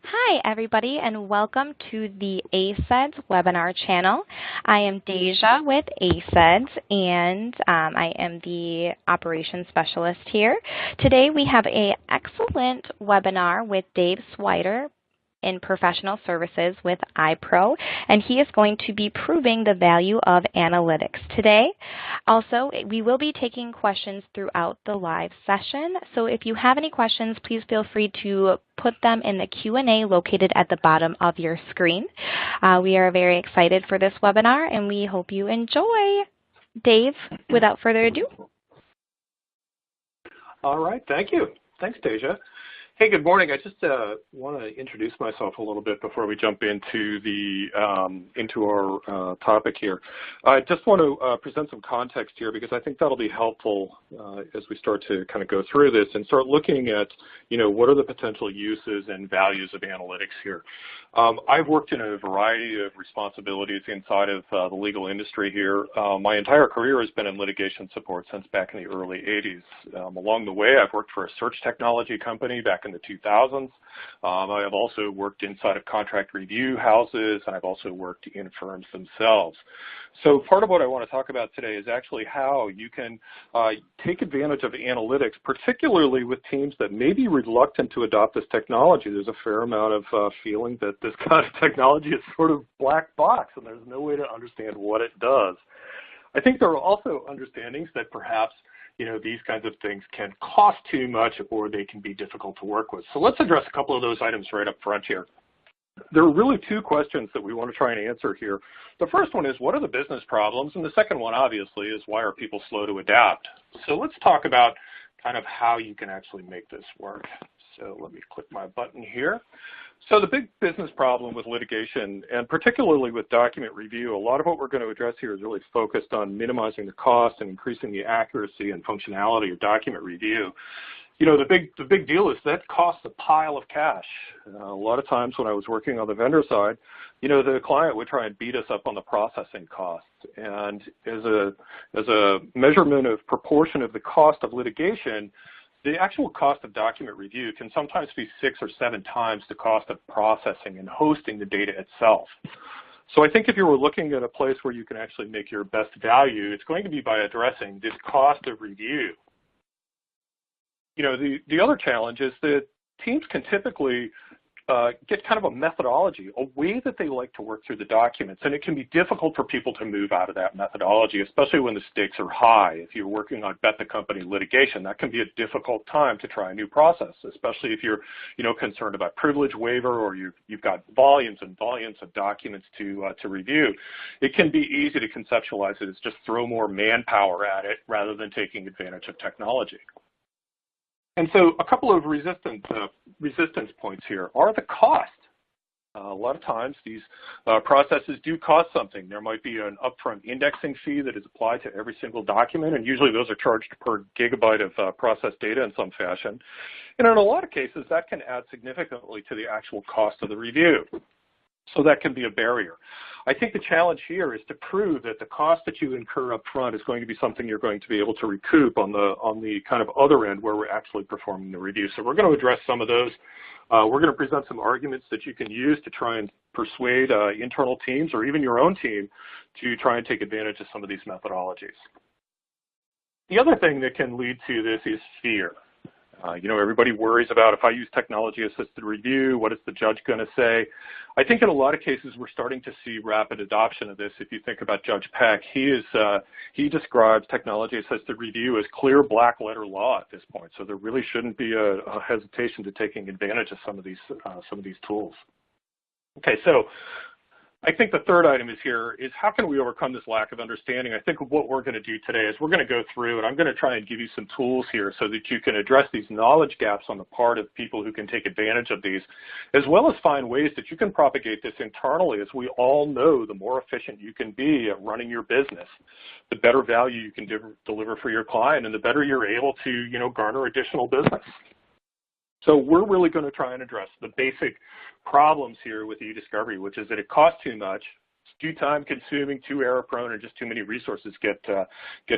Hi, everybody, and welcome to the ACEDS webinar channel. I am Deja with ACEDS, and I am the operations specialist here. Today, we have an excellent webinar with Dave Swider in Professional Services with iPro, and he is going to be proving the value of analytics today. Also, we will be taking questions throughout the live session, so if you have any questions, please feel free to put them in the Q&A located at the bottom of your screen. We are very excited for this webinar, and we hope you enjoy. Dave, without further ado. All right, thank you. Thanks, Deja. Hey, good morning. I just want to introduce myself a little bit before we jump into our topic here. I just want to present some context here because I think that'll be helpful as we start to kind of go through this and start looking at, what are the potential uses and values of analytics here. I've worked in a variety of responsibilities inside of the legal industry here. My entire career has been in litigation support since back in the early 80s. Along the way, I've worked for a search technology company back in the 2000s. I have also worked inside of contract review houses, and I've also worked in firms themselves. So part of what I want to talk about today is actually how you can take advantage of analytics, particularly with teams that may be reluctant to adopt this technology. There's a fair amount of feeling that this kind of technology is sort of black box, and there's no way to understand what it does. I think there are also understandings that perhaps these kinds of things can cost too much or they can be difficult to work with. So let's address a couple of those items right up front here. There are really two questions that we want to try and answer here. The first one is, what are the business problems? And the second one, obviously, is why are people slow to adapt? So let's talk about kind of how you can actually make this work. So let me click my button here. So the big business problem with litigation, and particularly with document review, a lot of what we're going to address here is really focused on minimizing the cost and increasing the accuracy and functionality of document review. The big deal is that costs a pile of cash. A lot of times when I was working on the vendor side, the client would try and beat us up on the processing costs. And as a measurement of proportion of the cost of litigation, the actual cost of document review can sometimes be 6 or 7 times the cost of processing and hosting the data itself. So I think if you were looking at a place where you can actually make your best value, it's going to be by addressing this cost of review. The other challenge is that teams can typically get kind of a methodology, a way that they like to work through the documents, and it can be difficult for people to move out of that methodology, especially when the stakes are high. If you're working on bet the company litigation, that can be a difficult time to try a new process, especially if you're concerned about privilege waiver or you've got volumes and volumes of documents to review. It can be easy to conceptualize it as just throw more manpower at it rather than taking advantage of technology. And so a couple of resistance points here are the cost. A lot of times these processes do cost something. There might be an upfront indexing fee that is applied to every single document, and usually those are charged per gigabyte of processed data in some fashion. And in a lot of cases, that can add significantly to the actual cost of the review. So that can be a barrier. I think the challenge here is to prove that the cost that you incur up front is going to be something you're going to be able to recoup on the kind of other end where we're actually performing the review. So we're going to address some of those. We're going to present some arguments that you can use to try and persuade internal teams or even your own team to try and take advantage of some of these methodologies. The other thing that can lead to this is fear. Everybody worries about, if I use technology-assisted review, what is the judge going to say? I think in a lot of cases we're starting to see rapid adoption of this. If you think about Judge Peck, he describes technology-assisted review as clear black-letter law at this point. So there really shouldn't be a hesitation to taking advantage of some of these tools. Okay, so I think the third item is how can we overcome this lack of understanding? I think what we're going to do today is we're going to go through, and I'm going to try and give you some tools here so that you can address these knowledge gaps on the part of people who can take advantage of these, as well as find ways that you can propagate this internally. As we all know, the more efficient you can be at running your business, the better value you can deliver for your client, and the better you're able to, garner additional business. So we're really going to try and address the basic problems here with e-discovery, which is that it costs too much, it's too time-consuming, too error-prone, and just too many resources get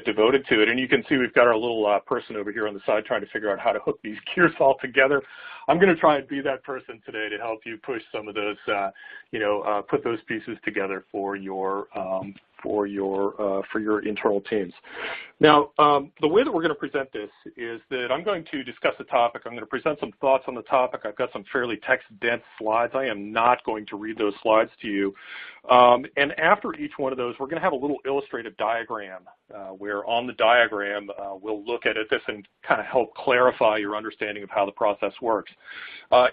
devoted to it. And you can see we've got our little person over here on the side trying to figure out how to hook these gears all together. I'm going to try and be that person today to help you push some of those, put those pieces together for your internal teams. Now, the way that we're going to present this is that I'm going to discuss a topic. I'm going to present some thoughts on the topic. I've got some fairly text-dense slides. I am not going to read those slides to you. And after each one of those, we're going to have a little illustrative diagram where on the diagram we'll look at this and kind of help clarify your understanding of how the process works.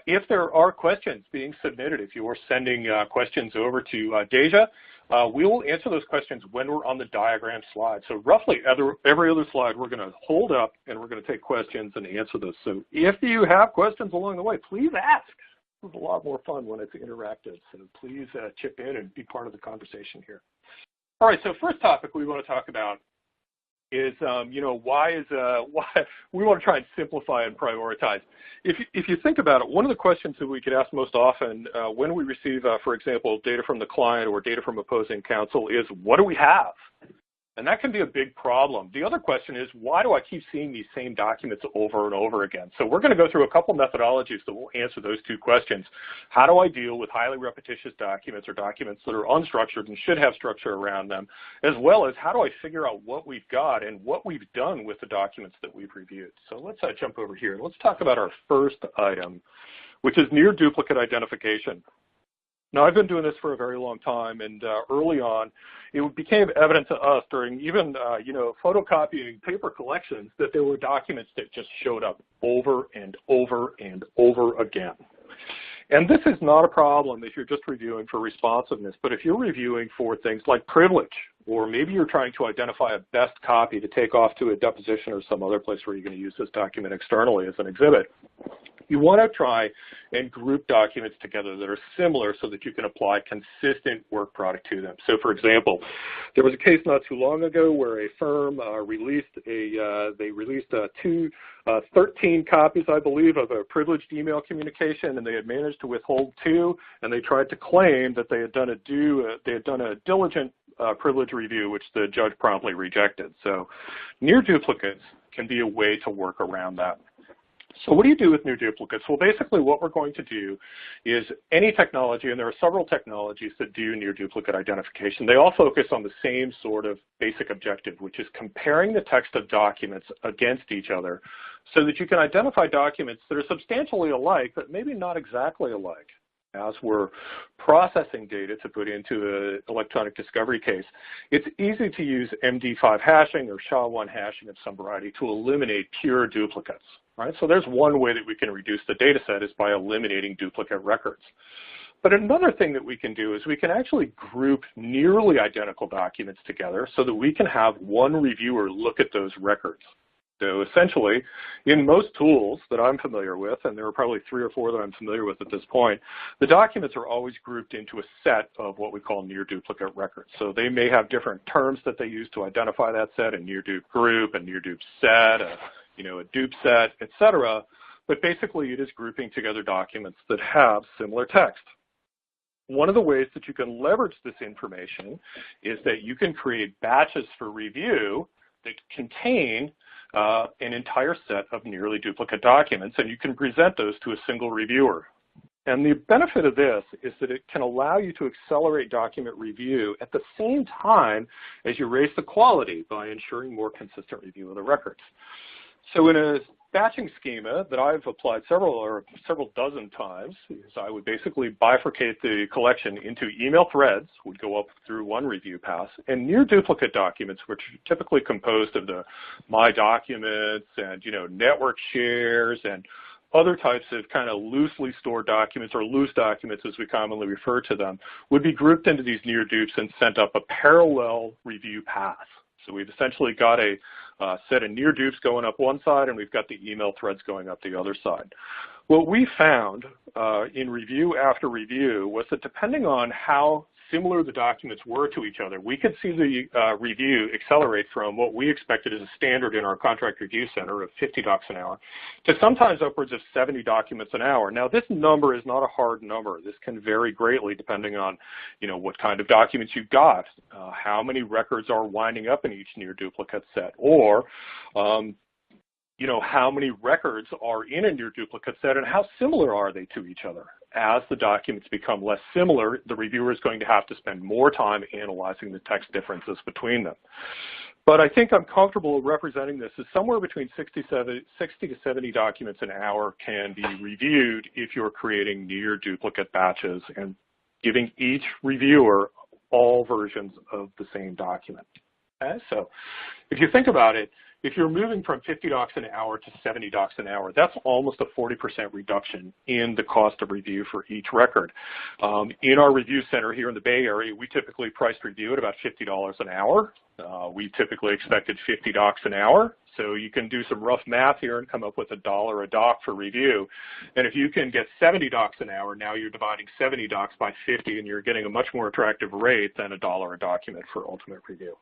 If there are questions being submitted, if you are sending questions over to Deja, we will answer those questions when we're on the diagram slide. So roughly every other slide we're going to hold up and we're going to take questions and answer those. So if you have questions along the way, please ask. It's a lot more fun when it's interactive. So please chip in and be part of the conversation here. All right, so first topic we want to talk about is, why we want to try and simplify and prioritize. If you think about it, one of the questions that we get asked most often when we receive, for example, data from the client or data from opposing counsel is, what do we have? And that can be a big problem. The other question is, why do I keep seeing these same documents over and over again? So we're going to go through a couple methodologies that will answer those two questions. How do I deal with highly repetitious documents or documents that are unstructured and should have structure around them, as well as how do I figure out what we've got and what we've done with the documents that we've reviewed? So let's jump over here. Let's talk about our first item, which is near duplicate identification. Now, I've been doing this for a very long time, and early on, it became evident to us during even, photocopying paper collections that there were documents that just showed up over and over and over again. And this is not a problem if you're just reviewing for responsiveness, but if you're reviewing for things like privilege, or maybe you're trying to identify a best copy to take off to a deposition or some other place where you're going to use this document externally as an exhibit, you want to try and group documents together that are similar so that you can apply consistent work product to them. So, for example, there was a case not too long ago where a firm released 13 copies, I believe, of a privileged email communication, and they had managed to withhold 2, and they tried to claim that they had done a diligent privilege review, which the judge promptly rejected. So, near duplicates can be a way to work around that. So what do you do with near duplicates? Well, basically what we're going to do is any technology, and there are several technologies that do near duplicate identification, they all focus on the same sort of basic objective, which is comparing the text of documents against each other so that you can identify documents that are substantially alike, but maybe not exactly alike. As we're processing data to put into an electronic discovery case, it's easy to use MD5 hashing or SHA-1 hashing of some variety to eliminate pure duplicates. Right? So there's one way that we can reduce the data set is by eliminating duplicate records. But another thing that we can do is we can actually group nearly identical documents together so that we can have one reviewer look at those records. So essentially, in most tools that I'm familiar with, and there are probably 3 or 4 that I'm familiar with at this point, the documents are always grouped into a set of what we call near duplicate records. So they may have different terms that they use to identify that set, a near dupe group, a near dupe set, a dupe set, etc. But basically, it is grouping together documents that have similar text. One of the ways that you can leverage this information is that you can create batches for review that contain an entire set of nearly duplicate documents, and you can present those to a single reviewer. And the benefit of this is that it can allow you to accelerate document review at the same time as you raise the quality by ensuring more consistent review of the records. So in a batching schema that I've applied several dozen times, is I would basically bifurcate the collection into email threads, would go up through one review pass, and near duplicate documents, which are typically composed of the My Documents and network shares and other types of kind of loosely stored documents, or loose documents as we commonly refer to them, would be grouped into these near dupes and sent up a parallel review path. So we've essentially got a set of near dupes going up one side, and we've got the email threads going up the other side. What we found in review after review was that depending on how similar the documents were to each other, we could see the review accelerate from what we expected as a standard in our contract review center of 50 docs an hour to sometimes upwards of 70 documents an hour. Now, this number is not a hard number. This can vary greatly depending on, what kind of documents you've got, how many records are winding up in each near duplicate set, or how many records are in a near duplicate set and how similar are they to each other. As the documents become less similar, the reviewer is going to have to spend more time analyzing the text differences between them. But I think I'm comfortable representing this as somewhere between 60 to 70 documents an hour can be reviewed if you're creating near duplicate batches and giving each reviewer all versions of the same document. Okay? So if you think about it, if you're moving from 50 docs an hour to 70 docs an hour, that's almost a 40% reduction in the cost of review for each record. In our review center here in the Bay Area, we typically price review at about $50 an hour. We typically expected 50 docs an hour. So you can do some rough math here and come up with $1 a doc for review. And if you can get 70 docs an hour, now you're dividing 70 docs by 50 and you're getting a much more attractive rate than $1 a document for ultimate review.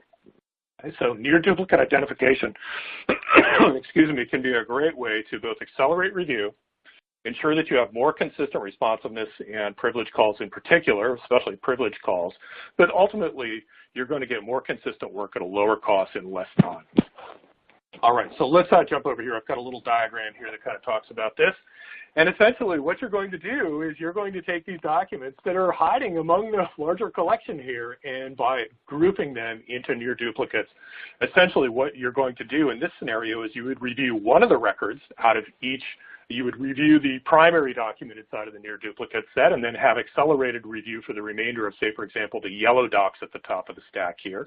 Okay, so near duplicate identification, excuse me, can be a great way to both accelerate review, ensure that you have more consistent responsiveness and privilege calls in particular, especially privilege calls, but ultimately you're going to get more consistent work at a lower cost in less time. All right, so let's jump over here. I've got a little diagram here that kind of talks about this. And essentially what you're going to do is you're going to take these documents that are hiding among the larger collection here, and by grouping them into near duplicates, essentially what you're going to do in this scenario is you would review one of the records out of each. You would review the primary document inside of the near duplicate set and then have accelerated review for the remainder of, say, for example, the yellow docs at the top of the stack here,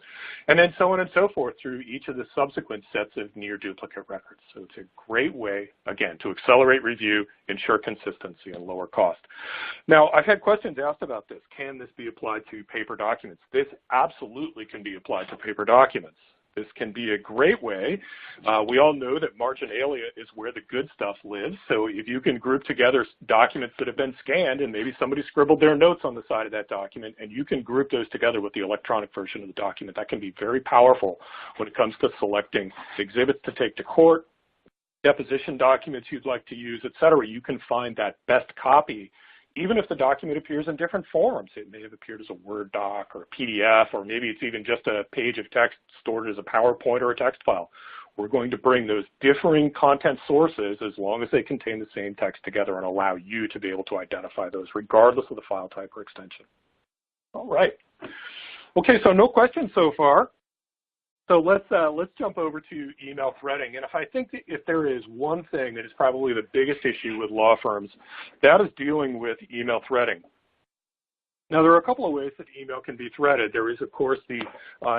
and then so on and so forth through each of the subsequent sets of near duplicate records. So it's a great way, again, to accelerate review, ensure consistency, and lower cost. Now, I've had questions asked about this. Can this be applied to paper documents? This absolutely can be applied to paper documents. This can be a great way. We all know that marginalia is where the good stuff lives. So if you can group together documents that have been scanned and maybe somebody scribbled their notes on the side of that document, and you can group those together with the electronic version of the document, that can be very powerful when it comes to selecting exhibits to take to court, deposition documents you'd like to use, et cetera. You can find that best copy. Even if the document appears in different forms, it may have appeared as a Word doc or a PDF, or maybe it's even just a page of text stored as a PowerPoint or a text file. We're going to bring those differing content sources, as long as they contain the same text, together and allow you to be able to identify those regardless of the file type or extension. All right. Okay, so no questions so far. So let's jump over to email threading. And I think that if there is one thing that is probably the biggest issue with law firms, that is dealing with email threading. Now, there are a couple of ways that email can be threaded. There is, of course, the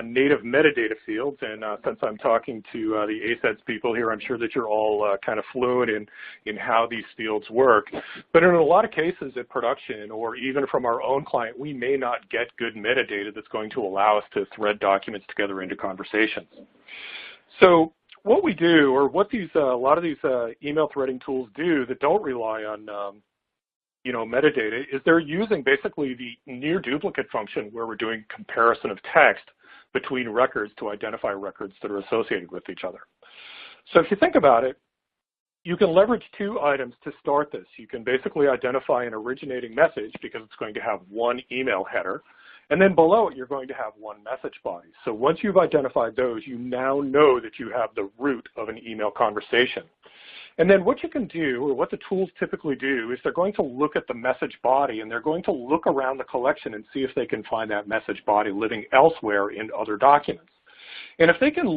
native metadata fields, and since I'm talking to the ACEDS people here, I'm sure that you're all kind of fluent in how these fields work. But in a lot of cases at production, or even from our own client, we may not get good metadata that's going to allow us to thread documents together into conversations. So what we do, or what a lot of these email threading tools do that don't rely on metadata, is they're using basically the near duplicate function where we're doing comparison of text between records to identify records that are associated with each other. So if you think about it, you can leverage two items to start this. You can basically identify an originating message because it's going to have one email header, and then below it you're going to have one message body. So once you've identified those, you now know that you have the root of an email conversation. And then what you can do, or what the tools typically do, is they're going to look at the message body, and they're going to look around the collection and see if they can find that message body living elsewhere in other documents. And if they can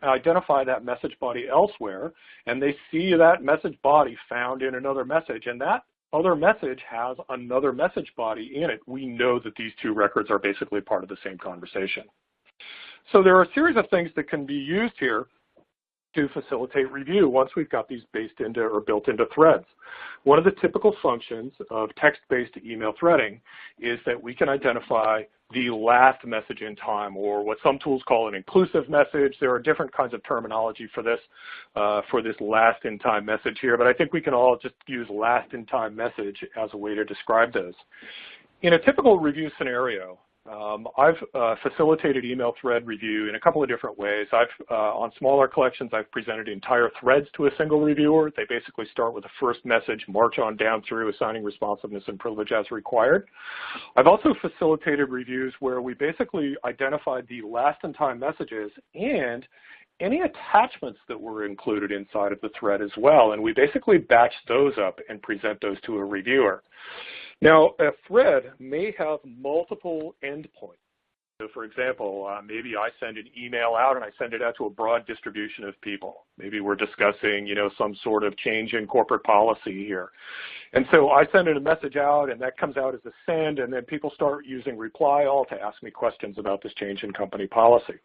identify that message body elsewhere, and they see that message body found in another message, and that other message has another message body in it, we know that these two records are basically part of the same conversation. So there are a series of things that can be used here to facilitate review once we've got these based into or built into threads. One of the typical functions of text-based email threading is that we can identify the last message in time, or what some tools call an inclusive message. There are different kinds of terminology for this last in time message here, but I think we can all just use last in time message as a way to describe those. In a typical review scenario, I've facilitated email thread review in a couple of different ways. On smaller collections, I've presented entire threads to a single reviewer. They basically start with the first message, march on down through, assigning responsiveness and privilege as required. I've also facilitated reviews where we basically identified the last in time messages, and any attachments that were included inside of the thread as well, and we basically batch those up and present those to a reviewer. Now, a thread may have multiple endpoints. So for example, maybe I send an email out and I send it out to a broad distribution of people. Maybe we're discussing, some sort of change in corporate policy here. And so I send a message out and that comes out as a send, and then people start using reply all to ask me questions about this change in company policy.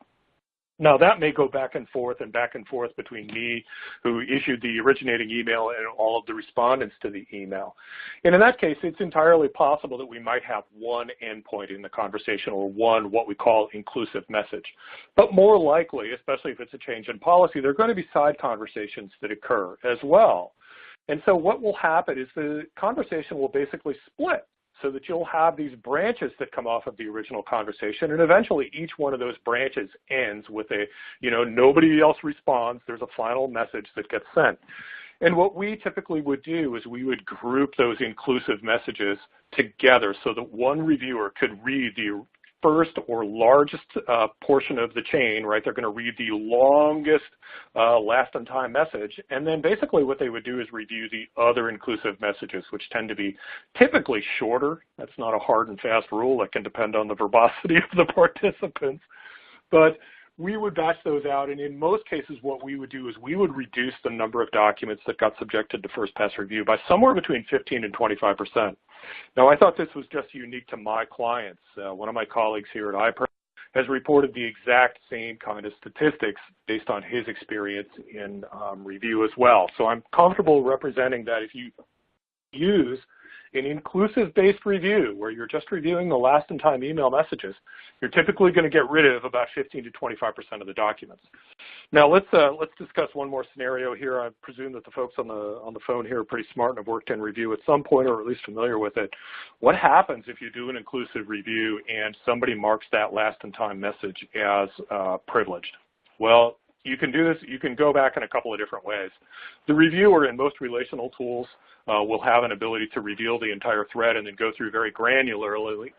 Now, that may go back and forth between me, who issued the originating email, and all of the respondents to the email. And in that case, it's entirely possible that we might have one endpoint in the conversation, or one what we call inclusive message. But more likely, especially if it's a change in policy, there are going to be side conversations that occur as well. And so what will happen is the conversation will basically split, so that you'll have these branches that come off of the original conversation, and eventually each one of those branches ends with a, nobody else responds, there's a final message that gets sent. And what we typically would do is we would group those inclusive messages together so that one reviewer could read the first or largest portion of the chain, right? They're going to read the longest last on time message, and then basically what they would do is review the other inclusive messages, which tend to be typically shorter. That's not a hard and fast rule. That can depend on the verbosity of the participants. But we would batch those out, and in most cases what we would do is we would reduce the number of documents that got subjected to first pass review by somewhere between 15 and 25%. Now, I thought this was just unique to my clients. One of my colleagues here at iPro has reported the exact same kind of statistics based on his experience in review as well. So I'm comfortable representing that if you use an inclusive-based review, where you're just reviewing the last in time email messages, you're typically going to get rid of about 15 to 25% of the documents. Now let's discuss one more scenario here. I presume that the folks on the phone here are pretty smart and have worked in review at some point, or at least familiar with it. What happens if you do an inclusive review and somebody marks that last in time message as privileged? Well, you can do this. You can go back in a couple of different ways. The reviewer in most relational tools will have an ability to reveal the entire thread and then go through very granularly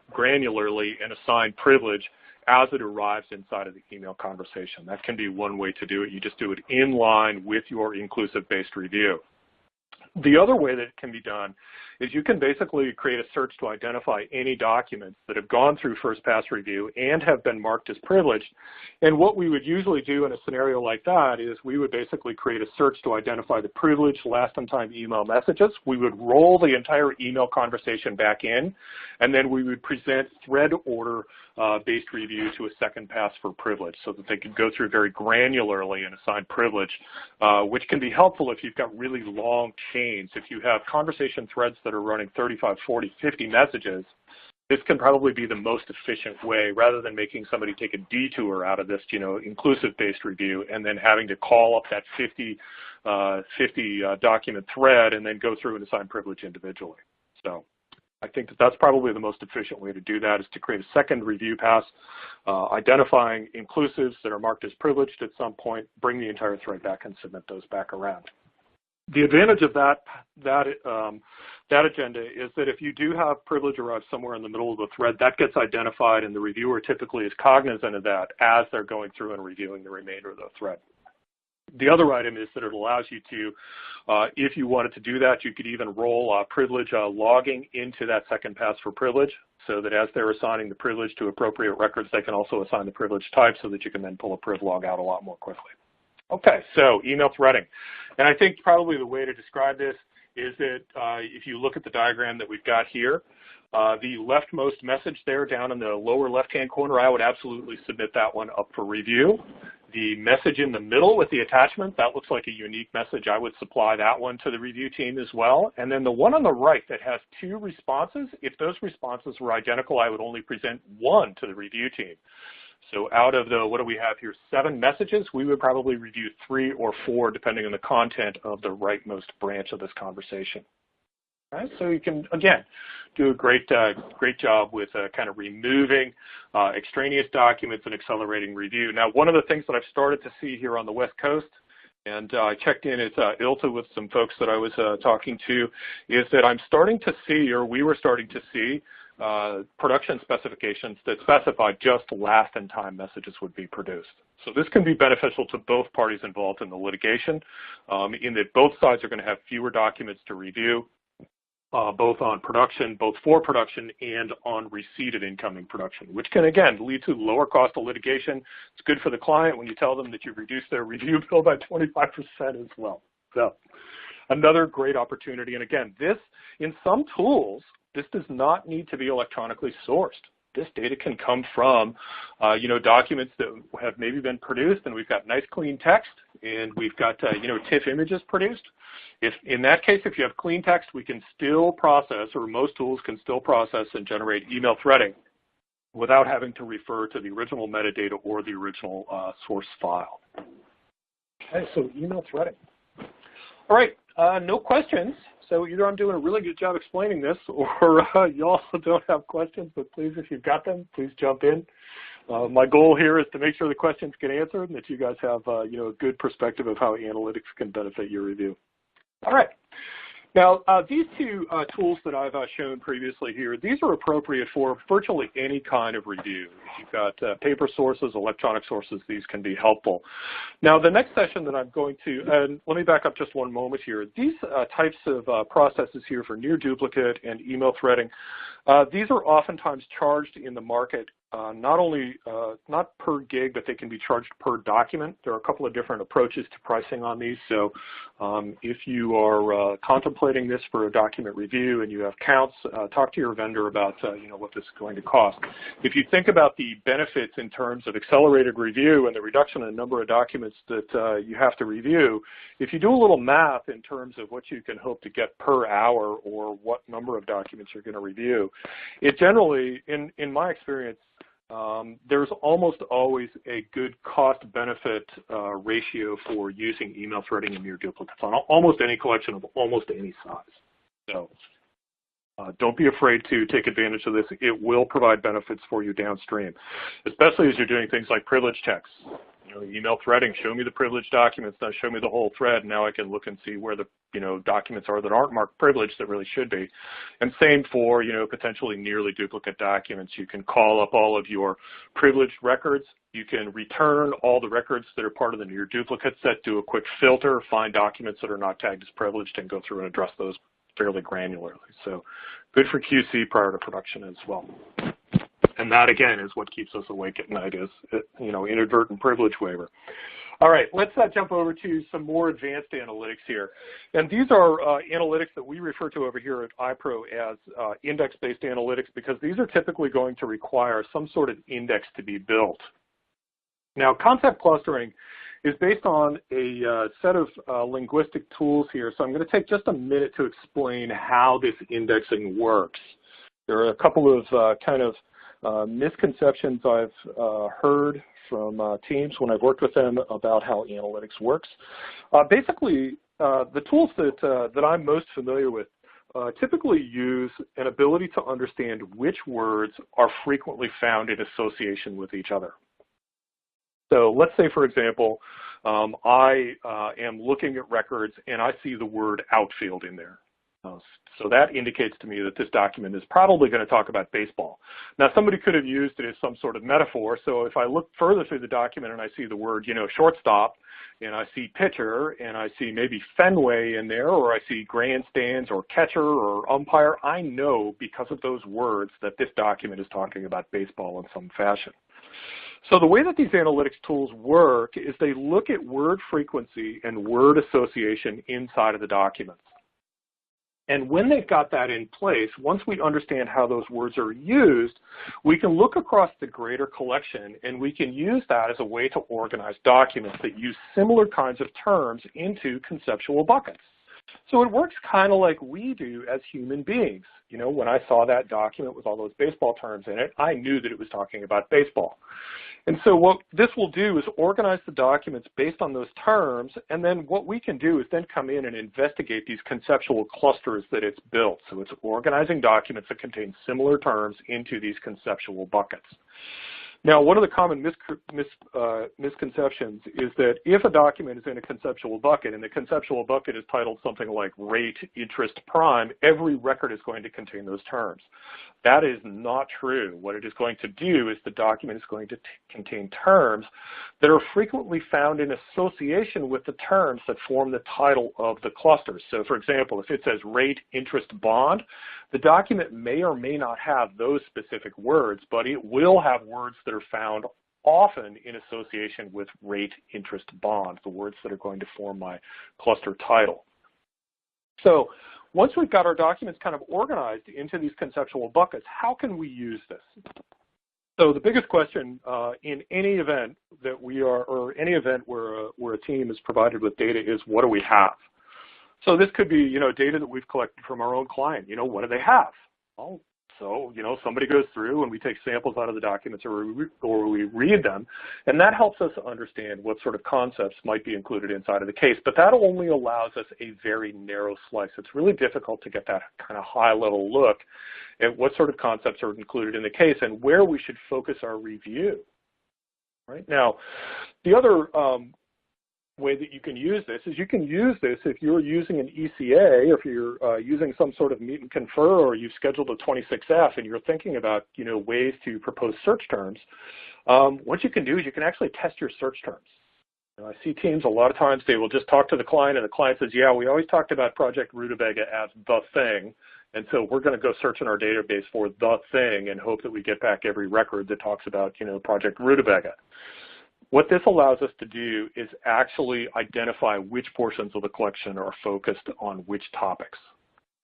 and assign privilege as it arrives inside of the email conversation. That can be one way to do it. You just do it in line with your inclusive-based review. The other way that it can be done is you can basically create a search to identify any documents that have gone through first pass review and have been marked as privileged. And what we would usually do in a scenario like that is we would basically create a search to identify the privileged last on time email messages. We would roll the entire email conversation back in, and then we would present thread order based review to a second pass for privilege, so that they can go through very granularly and assign privilege, which can be helpful if you've got really long chains. If you have conversation threads that are running 35, 40, 50 messages, this can probably be the most efficient way, rather than making somebody take a detour out of this, inclusive-based review and then having to call up that 50 document thread and then go through and assign privilege individually. So I think that that's probably the most efficient way to do that, is to create a second review pass, identifying inclusives that are marked as privileged at some point, bring the entire thread back and submit those back around. The advantage of that agenda is that if you do have privilege arrive somewhere in the middle of the thread, that gets identified, and the reviewer typically is cognizant of that as they're going through and reviewing the remainder of the thread. The other item is that it allows you to, if you wanted to do that, you could even roll privilege logging into that second pass for privilege, so that as they're assigning the privilege to appropriate records, they can also assign the privilege type, so that you can then pull a priv log out a lot more quickly. Okay, so email threading. And I think probably the way to describe this is that if you look at the diagram that we've got here, the leftmost message there down in the lower left-hand corner, I would absolutely submit that one up for review. The message in the middle with the attachment, that looks like a unique message. I would supply that one to the review team as well. And then the one on the right that has two responses, if those responses were identical, I would only present one to the review team. So out of the, what do we have here, 7 messages, we would probably review 3 or 4 depending on the content of the rightmost branch of this conversation. All right, so you can, again, do a great job with kind of removing extraneous documents and accelerating review. Now, one of the things that I've started to see here on the West Coast, and I checked in at ILTA with some folks that I was talking to, is that I'm starting to see, or we were starting to see, production specifications that specify just last-in-time messages would be produced. So this can be beneficial to both parties involved in the litigation, in that both sides are going to have fewer documents to review, both for production and on receipt of incoming production, which can, again, lead to lower cost of litigation. It's good for the client when you tell them that you've reduced their review bill by 25% as well. So another great opportunity. And again, this, in some tools, this does not need to be electronically sourced. This data can come from, documents that have maybe been produced, and we've got nice clean text, and we've got, TIFF images produced. If in that case, if you have clean text, we can still process, or most tools can still process and generate email threading without having to refer to the original metadata or the original source file. Okay, so email threading. All right, no questions. So either I'm doing a really good job explaining this, or you also don't have questions, but please, if you've got them, please jump in. My goal here is to make sure the questions get answered and that you guys have a good perspective of how analytics can benefit your review. All right. Now, these two tools that I've shown previously here, these are appropriate for virtually any kind of review. If you've got paper sources, electronic sources, these can be helpful. Now, the next session that I'm going to, and let me back up just one moment here. These types of processes here for near duplicate and email threading, these are oftentimes charged in the market not per gig, but they can be charged per document. There are a couple of different approaches to pricing on these. So if you are contemplating this for a document review and you have counts, talk to your vendor about what this is going to cost. If you think about the benefits in terms of accelerated review and the reduction in the number of documents that you have to review, if you do a little math in terms of what you can hope to get per hour or what number of documents you're going to review, it generally, in my experience, there's almost always a good cost-benefit ratio for using email threading and near duplicates on almost any collection of almost any size. So don't be afraid to take advantage of this. It will provide benefits for you downstream, especially as you're doing things like privilege checks. Email threading, show me the privileged documents, now show me the whole thread. Now I can look and see where the documents are that aren't marked privileged that really should be. And same for potentially nearly duplicate documents. You can call up all of your privileged records. You can return all the records that are part of the near duplicate set, do a quick filter, find documents that are not tagged as privileged, and go through and address those fairly granularly. So good for QC prior to production as well. And that, again, is what keeps us awake at night is, inadvertent privilege waiver. All right, let's jump over to some more advanced analytics here. And these are analytics that we refer to over here at iPro as index-based analytics, because these are typically going to require some sort of index to be built. Now, concept clustering is based on a set of linguistic tools here. So I'm going to take just a minute to explain how this indexing works. There are a couple of misconceptions I've heard from teams when I've worked with them about how analytics works. Basically, the tools that I'm most familiar with typically use an ability to understand which words are frequently found in association with each other. So let's say, for example, I am looking at records and I see the word outfield in there. So that indicates to me that this document is probably going to talk about baseball. Now, somebody could have used it as some sort of metaphor. So if I look further through the document and I see the word, shortstop, and I see pitcher, and I see maybe Fenway in there, or I see grandstands or catcher or umpire, I know because of those words that this document is talking about baseball in some fashion. So the way that these analytics tools work is they look at word frequency and word association inside of the documents. And when they've got that in place, once we understand how those words are used, we can look across the greater collection and we can use that as a way to organize documents that use similar kinds of terms into conceptual buckets. So it works kind of like we do as human beings. When I saw that document with all those baseball terms in it, I knew that it was talking about baseball. And so what this will do is organize the documents based on those terms, and then what we can do is then come in and investigate these conceptual clusters that it's built. So it's organizing documents that contain similar terms into these conceptual buckets. Now, one of the common misconceptions is that if a document is in a conceptual bucket, and the conceptual bucket is titled something like rate, interest, prime, every record is going to contain those terms. That is not true. What it is going to do is the document is going to contain terms that are frequently found in association with the terms that form the title of the cluster. So, for example, if it says rate, interest, bond, the document may or may not have those specific words, but it will have words that are found often in association with rate, interest, bond, the words that are going to form my cluster title. So once we've got our documents kind of organized into these conceptual buckets, how can we use this? So the biggest question in any event that we are, or any event where a team is provided with data is, what do we have? So this could be, data that we've collected from our own client. What do they have? Well, so, somebody goes through and we take samples out of the documents or we read them, and that helps us understand what sort of concepts might be included inside of the case. But that only allows us a very narrow slice. It's really difficult to get that kind of high-level look at what sort of concepts are included in the case and where we should focus our review. Right? Now, the other way that you can use this is you can use this if you're using an ECA, or if you're using some sort of meet and confer, or you've scheduled a 26F and you're thinking about ways to propose search terms. What you can do is you can actually test your search terms. I see teams a lot of times, they will just talk to the client and the client says, yeah, we always talked about Project Rutabaga as the thing, and so we're going to go search in our database for the thing and hope that we get back every record that talks about Project Rutabaga. What this allows us to do is actually identify which portions of the collection are focused on which topics.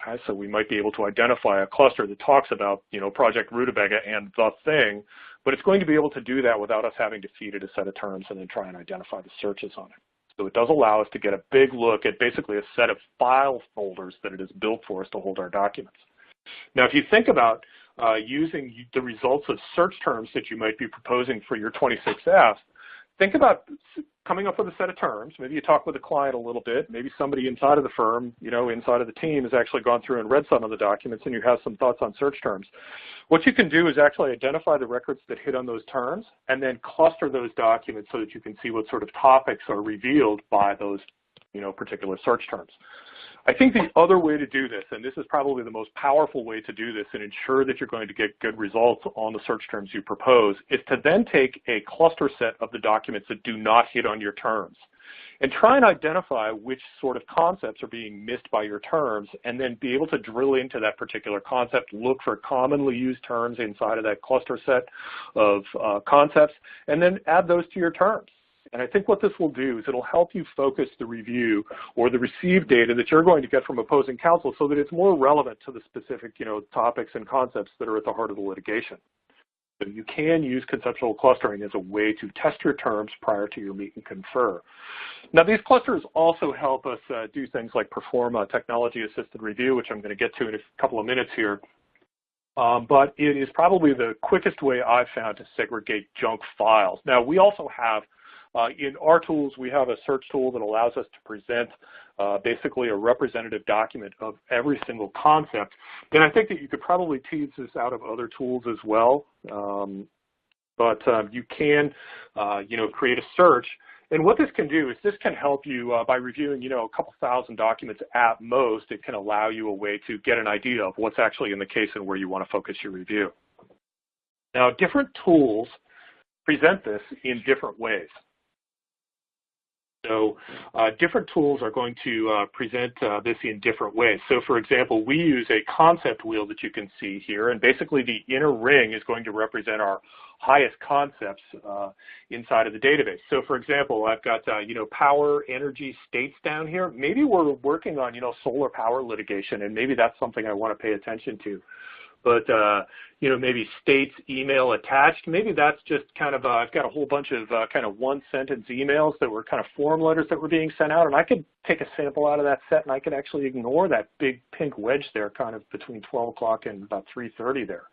Okay, so we might be able to identify a cluster that talks about, Project Rutabaga and the thing, but it's going to be able to do that without us having to feed it a set of terms and then try and identify the searches on it. So it does allow us to get a big look at basically a set of file folders that it is built for us to hold our documents. Now, if you think about using the results of search terms that you might be proposing for your 26F, think about coming up with a set of terms. Maybe you talk with the client a little bit. Maybe somebody inside of the firm, inside of the team has actually gone through and read some of the documents and you have some thoughts on search terms. What you can do is actually identify the records that hit on those terms and then cluster those documents so that you can see what sort of topics are revealed by those, particular search terms. I think the other way to do this, and this is probably the most powerful way to do this and ensure that you're going to get good results on the search terms you propose, is to then take a cluster set of the documents that do not hit on your terms and try and identify which sort of concepts are being missed by your terms, and then be able to drill into that particular concept, look for commonly used terms inside of that cluster set of concepts, and then add those to your terms. And I think what this will do is it'll help you focus the review or the received data that you're going to get from opposing counsel so that it's more relevant to the specific, topics and concepts that are at the heart of the litigation. So you can use conceptual clustering as a way to test your terms prior to your meet and confer. Now, these clusters also help us do things like perform a technology-assisted review, which I'm going to get to in a couple of minutes here. But it is probably the quickest way I've found to segregate junk files. Now, we also have in our tools, we have a search tool that allows us to present basically a representative document of every single concept. And I think that you could probably tease this out of other tools as well. But you can, create a search. And what this can do is this can help you by reviewing, a couple thousand documents at most. It can allow you a way to get an idea of what's actually in the case and where you want to focus your review. Now, different tools present this in different ways. So different tools are going to present this in different ways. So for example, we use a concept wheel that you can see here, and basically the inner ring is going to represent our highest concepts inside of the database. So for example, I've got power, energy, states down here. Maybe we're working on solar power litigation, and maybe that's something I want to pay attention to. But maybe states, email attached, maybe that's just kind of, I've got a whole bunch of kind of one-sentence emails that were kind of form letters that were being sent out, and I could take a sample out of that set and I could actually ignore that big pink wedge there kind of between 12 o'clock and about 3:30 there.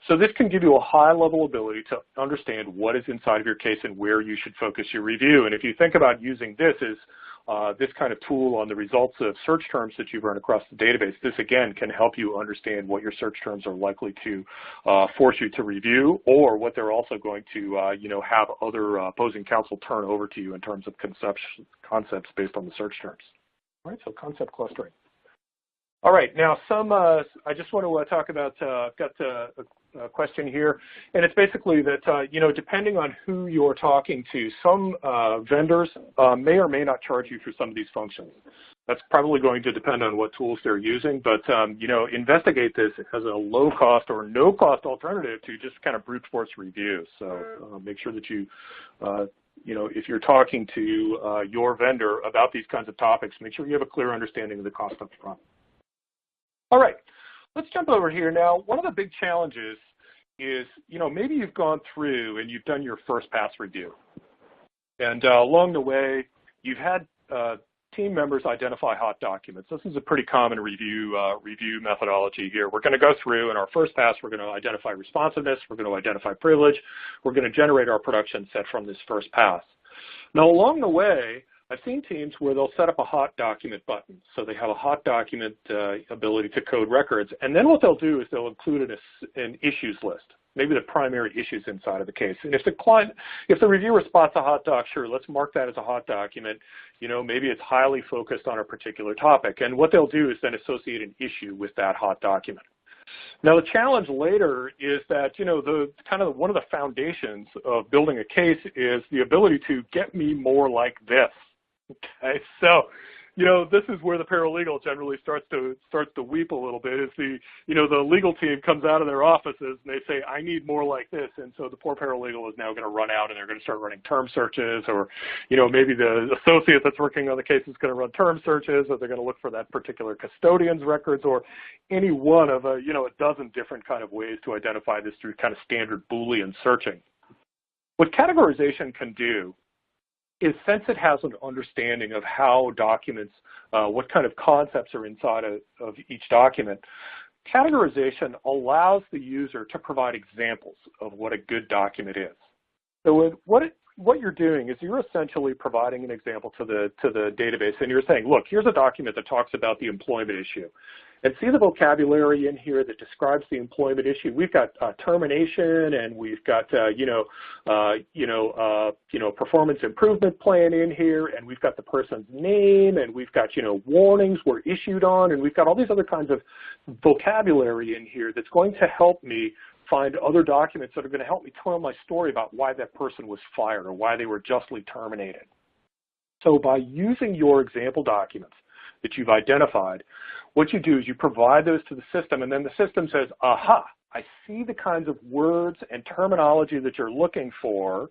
So this can give you a high-level ability to understand what is inside of your case and where you should focus your review. And if you think about using this as this kind of tool on the results of search terms that you've run across the database, this again can help you understand what your search terms are likely to force you to review, or what they're also going to have other opposing counsel turn over to you in terms of concepts based on the search terms. All right, so concept clustering. All right, now I just want to talk about, I've got a question here, and it's basically that, depending on who you're talking to, some vendors may or may not charge you for some of these functions. That's probably going to depend on what tools they're using, but, investigate this as a low-cost or no-cost alternative to just kind of brute force review. So make sure that you, if you're talking to your vendor about these kinds of topics, make sure you have a clear understanding of the cost up front. All right, let's jump over here now. One of the big challenges is, maybe you've gone through and you've done your first pass review. And along the way, you've had team members identify hot documents. This is a pretty common review methodology here. We're going to go through in our first pass, we're going to identify responsiveness, we're going to identify privilege, we're going to generate our production set from this first pass. Now, along the way, I've seen teams where they'll set up a hot document button. So they have a hot document ability to code records. And then what they'll do is they'll include an issues list, maybe the primary issues inside of the case. And if the reviewer spots a hot doc, sure, let's mark that as a hot document. Maybe it's highly focused on a particular topic. And what they'll do is then associate an issue with that hot document. Now, the challenge later is that, one of the foundations of building a case is the ability to get me more like this. Okay, so, this is where the paralegal generally starts to weep a little bit. Is the legal team comes out of their offices and they say, I need more like this, and so the poor paralegal is now going to run out and they're going to start running term searches, or maybe the associate that's working on the case is going to run term searches, or they're going to look for that particular custodian's records, or any one of a dozen different kind of ways to identify this through kind of standard Boolean searching. What categorization can do is, since it has an understanding of how documents, what kind of concepts are inside of each document, categorization allows the user to provide examples of what a good document is. So what you're doing is you're essentially providing an example to the database, and you're saying, look, here's a document that talks about the employment issue. And see the vocabulary in here that describes the employment issue. We've got termination, and we've got performance improvement plan in here, and we've got the person's name, and we've got warnings were issued on, and we've got all these other kinds of vocabulary in here that's going to help me find other documents that are going to help me tell my story about why that person was fired or why they were justly terminated. So by using your example documents that you've identified, what you do is you provide those to the system, and then the system says, aha, I see the kinds of words and terminology that you're looking for,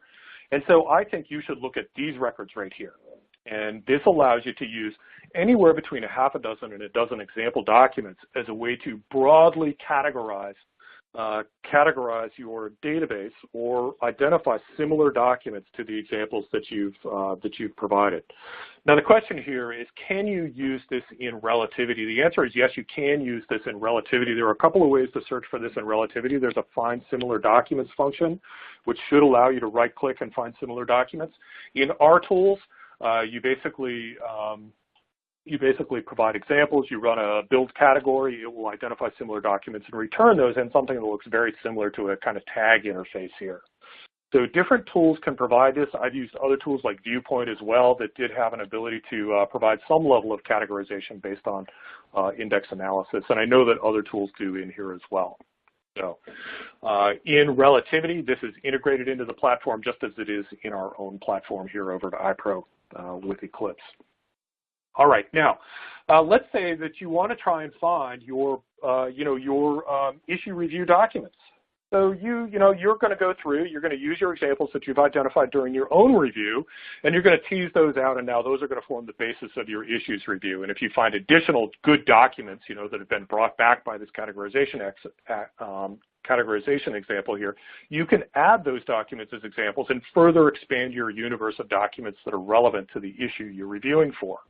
and so I think you should look at these records right here. And this allows you to use anywhere between a half a dozen and a dozen example documents as a way to broadly categorize your database or identify similar documents to the examples that you've provided. Now, the question here is, can you use this in relativity? The answer is yes, you can use this in relativity. There are a couple of ways to search for this in relativity. There's a Find Similar Documents function, which should allow you to right-click and find similar documents. In our tools, you basically provide examples, you run a build category, it will identify similar documents and return those in something that looks very similar to a kind of tag interface here. So different tools can provide this. I've used other tools like Viewpoint as well that did have an ability to provide some level of categorization based on index analysis, and I know that other tools do in here as well. So in relativity, this is integrated into the platform just as it is in our own platform here over at iPro with Eclipse. All right, now let's say that you want to try and find your issue review documents. So you're going to go through, you're going to use your examples that you've identified during your own review, and you're going to tease those out, and now those are going to form the basis of your issues review. And if you find additional good documents, that have been brought back by this categorization example here, you can add those documents as examples and further expand your universe of documents that are relevant to the issue you're reviewing for.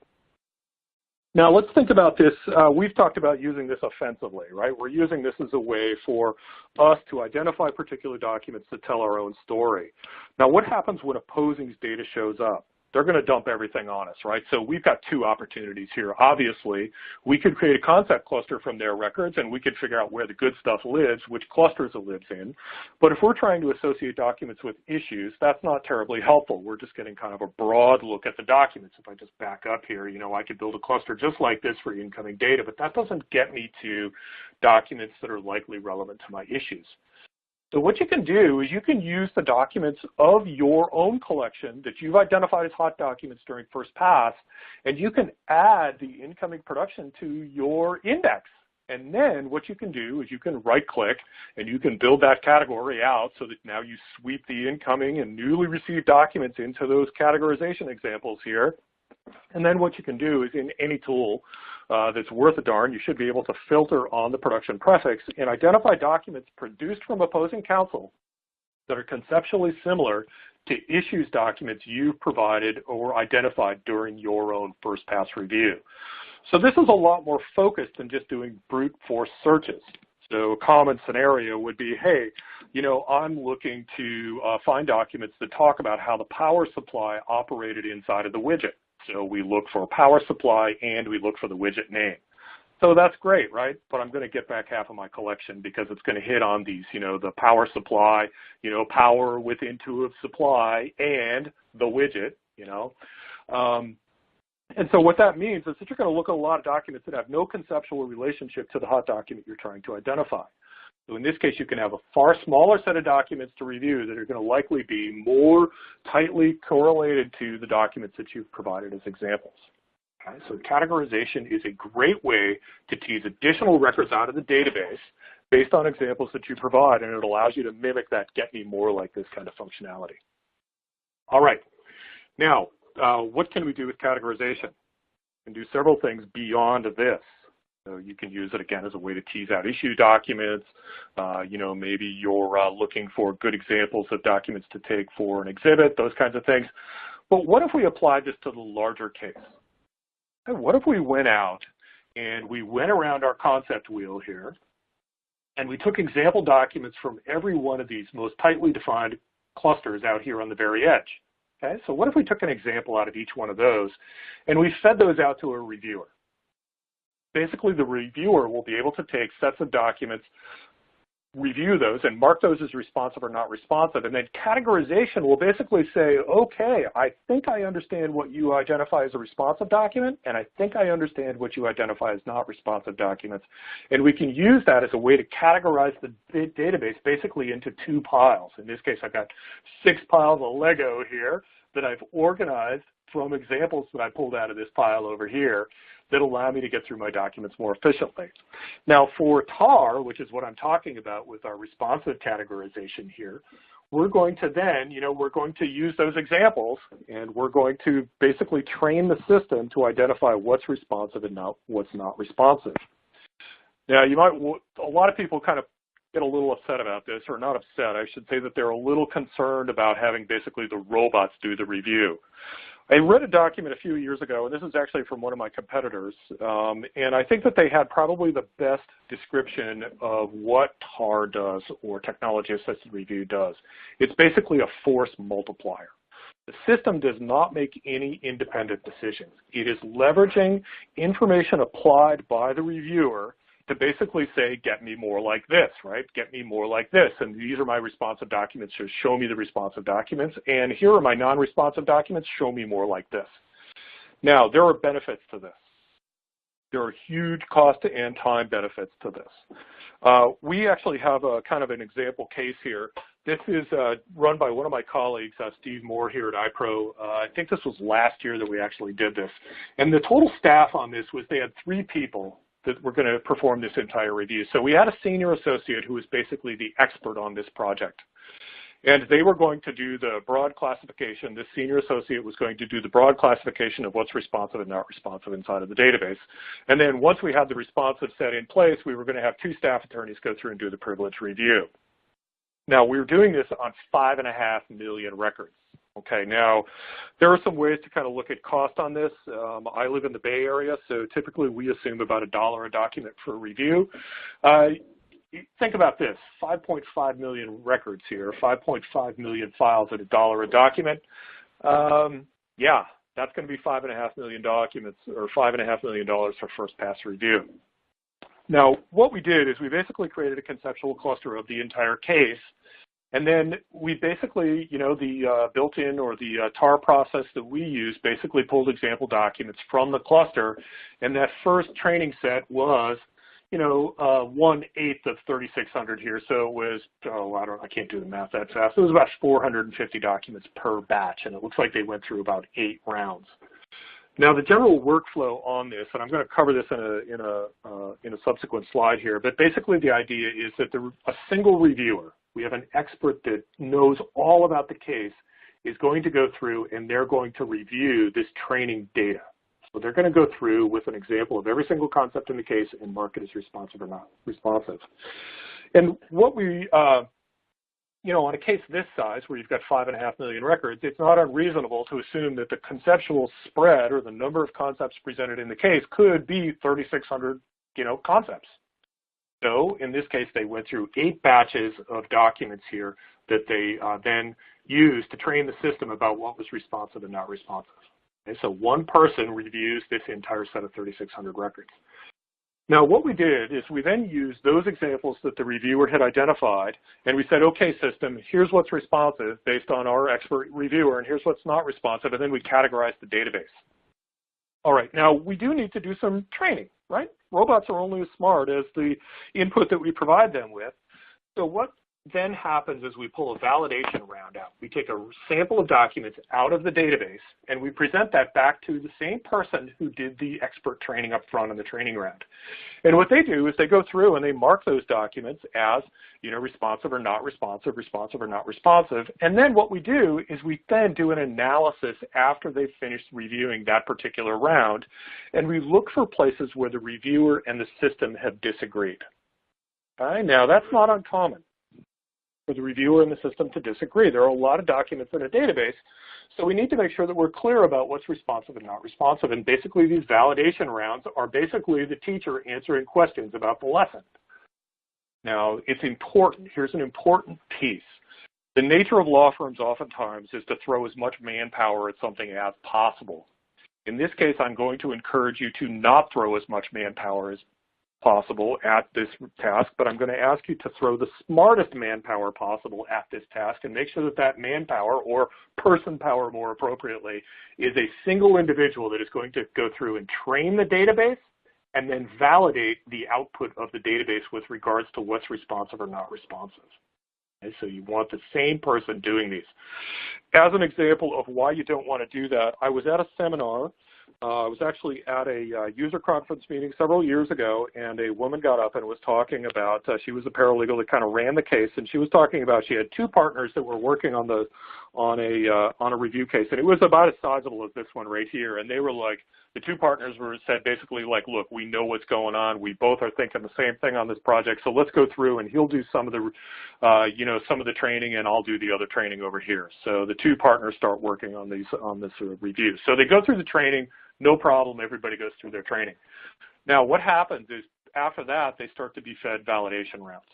Now, let's think about this. We've talked about using this offensively, right? We're using this as a way for us to identify particular documents to tell our own story. Now, what happens when opposing's data shows up? they're going to dump everything on us, right? So we've got two opportunities here. Obviously, we could create a concept cluster from their records, and we could figure out where the good stuff lives, which clusters it lives in. But if we're trying to associate documents with issues, that's not terribly helpful. We're just getting kind of a broad look at the documents. If I just back up here, you know, I could build a cluster just like this for incoming data, but that doesn't get me to documents that are likely relevant to my issues. So what you can do is you can use the documents of your own collection that you've identified as hot documents during first pass, and you can add the incoming production to your index. And then what you can do is you can right-click and you can build that category out so that now you sweep the incoming and newly received documents into those categorization examples here. And then what you can do is in any tool that's worth a darn, you should be able to filter on the production prefix and identify documents produced from opposing counsel that are conceptually similar to issues documents you've provided or identified during your own first pass review. So this is a lot more focused than just doing brute force searches. So a common scenario would be, hey, you know, I'm looking to find documents that talk about how the power supply operated inside of the widget. So we look for power supply and we look for the widget name. So that's great, right? But I'm going to get back half of my collection because it's going to hit on these, you know, the power supply, you know, power with intuitive supply and the widget, you know. And so what that means is that you're going to look at a lot of documents that have no conceptual relationship to the hot document you're trying to identify. So in this case, you can have a far smaller set of documents to review that are going to likely be more tightly correlated to the documents that you've provided as examples. Okay? So categorization is a great way to tease additional records out of the database based on examples that you provide, and it allows you to mimic that get me more like this kind of functionality. All right. Now, what can we do with categorization? We can do several things beyond this. So you can use it, again, as a way to tease out issue documents. You know, maybe you're looking for good examples of documents to take for an exhibit, those kinds of things. But what if we applied this to the larger case? And what if we went out and we went around our concept wheel here and we took example documents from every one of these most tightly defined clusters out here on the very edge? Okay, so what if we took an example out of each one of those and we fed those out to a reviewer? Basically, the reviewer will be able to take sets of documents, review those, and mark those as responsive or not responsive. And then categorization will basically say, okay, I think I understand what you identify as a responsive document, and I think I understand what you identify as not responsive documents. And we can use that as a way to categorize the database basically into two piles. In this case, I've got 6 piles of Lego here that I've organized from examples that I pulled out of this pile over here that allow me to get through my documents more efficiently. Now for TAR, which is what I'm talking about with our responsive categorization here, we're going to then, you know, we're going to use those examples and we're going to basically train the system to identify what's responsive and what's not responsive. Now you might, a lot of people kind of get a little upset about this, or not upset, I should say that they're a little concerned about having basically the robots do the review. I read a document a few years ago, and this is actually from one of my competitors, and I think that they had probably the best description of what TAR does, or Technology Assisted Review does. It's basically a force multiplier. The system does not make any independent decisions. It is leveraging information applied by the reviewer to basically say, get me more like this, right? Get me more like this. And these are my responsive documents, so show me the responsive documents. And here are my non-responsive documents, show me more like this. Now, there are benefits to this. There are huge cost and time benefits to this. We actually have a kind of an example case here. This is run by one of my colleagues, Steve Moore here at iPro. I think this was last year that we actually did this. And the total staff on this was they had 3 people that were going to perform this entire review. So we had a senior associate who was basically the expert on this project. And they were going to do the broad classification. This senior associate was going to do the broad classification of what's responsive and not responsive inside of the database. And then once we had the responsive set in place, we were going to have 2 staff attorneys go through and do the privilege review. Now, we were doing this on 5.5 million records. Okay, now there are some ways to kind of look at cost on this. I live in the Bay Area, so typically we assume about $1 a document for review. Think about this, 5.5 million records here, 5.5 million files at $1 a document. yeah, that's going to be $5.5 million documents or $5.5 million for first pass review. Now, what we did is we basically created a conceptual cluster of the entire case, and then we basically, the built-in or the TAR process that we use basically pulled example documents from the cluster, and that first training set was 1/8 of 3,600 here, so it was, I can't do the math that fast. It was about 450 documents per batch, and it looks like they went through about 8 rounds. Now, the general workflow on this, and I'm going to cover this in a subsequent slide here, but basically the idea is that a single reviewer, we have an expert that knows all about the case, is going to go through and they're going to review this training data. So they're going to go through with an example of every single concept in the case and mark it as responsive or not responsive. And what we on a case this size, where you've got 5.5 million records, it's not unreasonable to assume that the conceptual spread or the number of concepts presented in the case could be 3,600, concepts. So in this case, they went through 8 batches of documents here that they then used to train the system about what was responsive and not responsive. Okay, so one person reviews this entire set of 3,600 records. Now, what we did is we then used those examples that the reviewer had identified, and we said, okay, system, here's what's responsive based on our expert reviewer, and here's what's not responsive, and then we categorized the database. All right, now we do need to do some training, right? Robots are only as smart as the input that we provide them with. So what then happens is we pull a validation round out. We take a sample of documents out of the database, and we present that back to the same person who did the expert training up front in the training round. And what they do is they go through and they mark those documents as, responsive or not responsive, responsive or not responsive. And then what we do is we then do an analysis after they've finished reviewing that particular round, and we look for places where the reviewer and the system have disagreed. Okay? Now, that's not uncommon for the reviewer and the system to disagree. There are a lot of documents in a database, so we need to make sure that we're clear about what's responsive and not responsive. And basically, these validation rounds are basically the teacher answering questions about the lesson. Now, it's important. Here's an important piece. The nature of law firms oftentimes is to throw as much manpower at something as possible. In this case, I'm going to encourage you to not throw as much manpower as possible at this task, but I'm going to ask you to throw the smartest manpower possible at this task and make sure that that manpower, or person power more appropriately, is a single individual that is going to go through and train the database and then validate the output of the database with regards to what's responsive or not responsive. Okay, so you want the same person doing these. As an example of why you don't want to do that, I was at a seminar. I was actually at a user conference meeting several years ago, and a woman got up and was talking about, she was a paralegal that kind of ran the case, and she was talking about she had 2 partners that were working on a review case, and it was about as sizable as this one right here, and they were like, the 2 partners said basically like, look, we know what's going on, we both are thinking the same thing on this project, so let's go through and he'll do some of the, some of the training, and I'll do the other training over here. So the 2 partners start working on this review. So they go through the training. No problem, everybody goes through their training. Now, what happens is after that, they start to be fed validation rounds.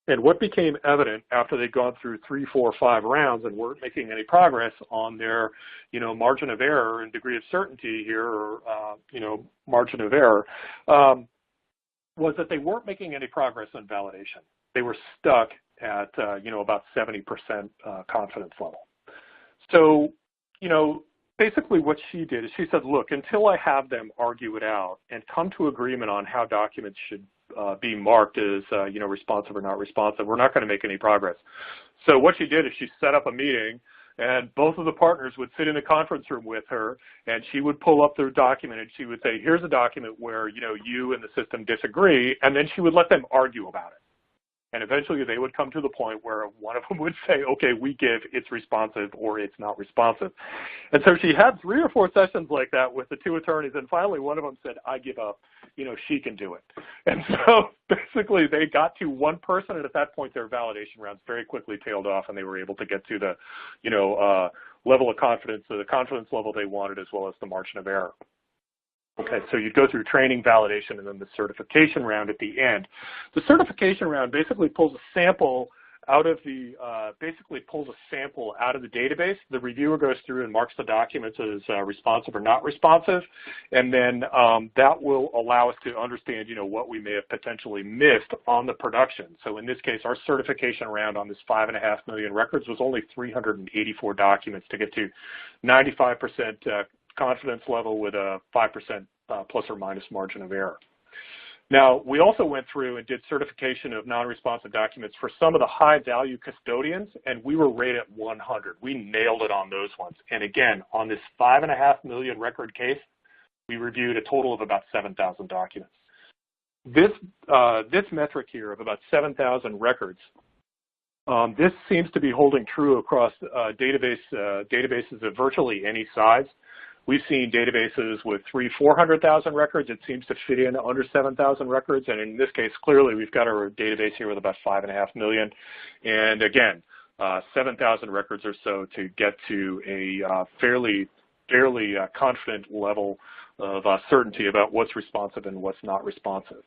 And what became evident after they'd gone through 3, 4, 5 rounds and weren't making any progress on their, margin of error and degree of certainty here, or, margin of error, was that they weren't making any progress on validation. They were stuck at, about 70% confidence level. So, basically what she did is she said, look, until I have them argue it out and come to agreement on how documents should be marked as, responsive or not responsive, we're not going to make any progress. So what she did is she set up a meeting, and both of the partners would sit in the conference room with her, and she would pull up their document, and she would say, here's a document where, you and the system disagree, and then she would let them argue about it. And eventually they would come to the point where one of them would say, okay, we give it's responsive or it's not responsive. And so she had 3 or 4 sessions like that with the 2 attorneys, and finally one of them said, I give up, she can do it. And so basically they got to one person, and at that point their validation rounds very quickly tailed off, and they were able to get to the, level of confidence, or the confidence level they wanted, as well as the margin of error. Okay, so you go through training, validation, and then the certification round at the end. The certification round basically pulls a sample out of the, basically pulls a sample out of the database. The reviewer goes through and marks the documents as responsive or not responsive, and then that will allow us to understand, what we may have potentially missed on the production. So in this case, our certification round on this 5.5 million records was only 384 documents to get to 95% confidence level with a 5% plus or minus margin of error. Now, we also went through and did certification of non-responsive documents for some of the high-value custodians, and we were rated at 100. We nailed it on those ones. And again, on this 5.5 million record case, we reviewed a total of about 7,000 documents. This metric here of about 7,000 records, this seems to be holding true across databases of virtually any size. We've seen databases with 300,000-400,000 records. It seems to fit in under 7,000 records, and in this case, clearly, we've got our database here with about 5.5 million. And again, 7,000 records or so to get to a fairly confident level of certainty about what's responsive and what's not responsive.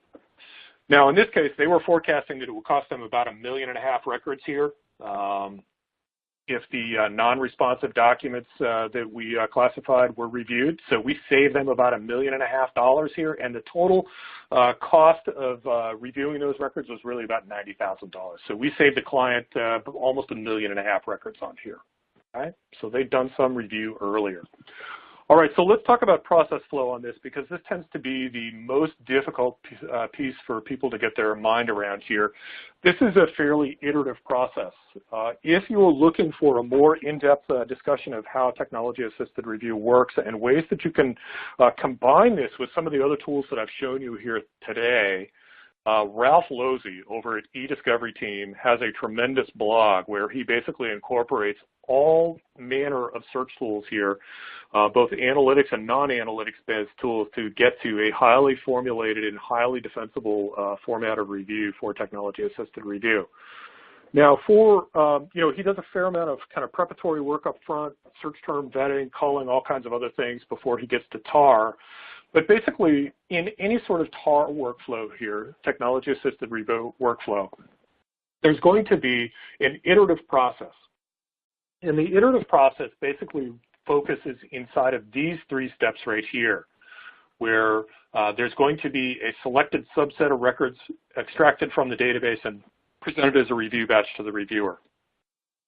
Now, in this case, they were forecasting that it would cost them about 1.5 million records here. If the non-responsive documents that we classified were reviewed. So we saved them about $1.5 million here, and the total cost of reviewing those records was really about $90,000. So we saved the client almost 1.5 million records on here. Right? So they'd done some review earlier. All right, so let's talk about process flow on this, because this tends to be the most difficult piece for people to get their mind around here. This is a fairly iterative process. If you're looking for a more in-depth discussion of how technology-assisted review works and ways that you can combine this with some of the other tools that I've shown you here today, Ralph Losey over at eDiscovery Team has a tremendous blog where he basically incorporates all manner of search tools here, both analytics and non-analytics based tools, to get to a highly formulated and highly defensible format of review for technology-assisted review. Now, he does a fair amount of kind of preparatory work up front, search term vetting, calling, all kinds of other things before he gets to TAR. But basically, in any sort of TAR workflow here, technology-assisted review workflow, there's going to be an iterative process. And the iterative process basically focuses inside of these 3 steps right here, where there's going to be a selected subset of records extracted from the database and presented as a review batch to the reviewer.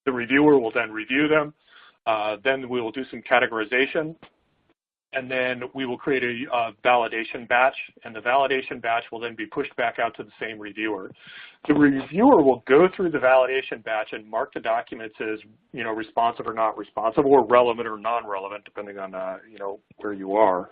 The reviewer will then review them. Then we will do some categorization. And then we will create a validation batch, and the validation batch will then be pushed back out to the same reviewer. The reviewer will go through the validation batch and mark the documents as, responsive or not responsive, or relevant or non-relevant, depending on, where you are.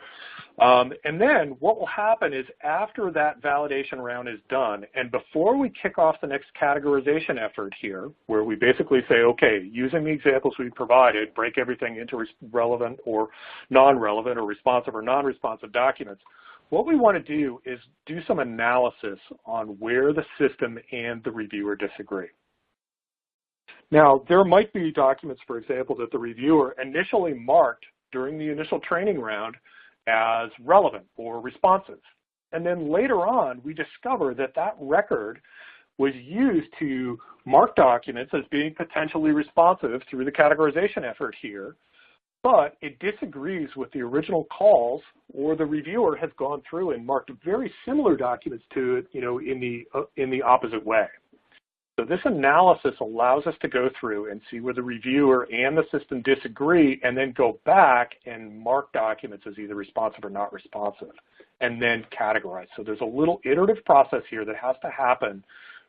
And then what will happen is after that validation round is done, and before we kick off the next categorization effort here, where we basically say, okay, using the examples we provided, break everything into relevant or non-relevant or responsive or non-responsive documents, what we want to do is do some analysis on where the system and the reviewer disagree. Now, there might be documents, for example, that the reviewer initially marked during the initial training round as relevant or responsive. And then later on, we discover that that record was used to mark documents as being potentially responsive through the categorization effort here, but it disagrees with the original calls, or the reviewer has gone through and marked very similar documents to it, in the opposite way. So this analysis allows us to go through and see where the reviewer and the system disagree, and then go back and mark documents as either responsive or not responsive, and then categorize. So there's a little iterative process here that has to happen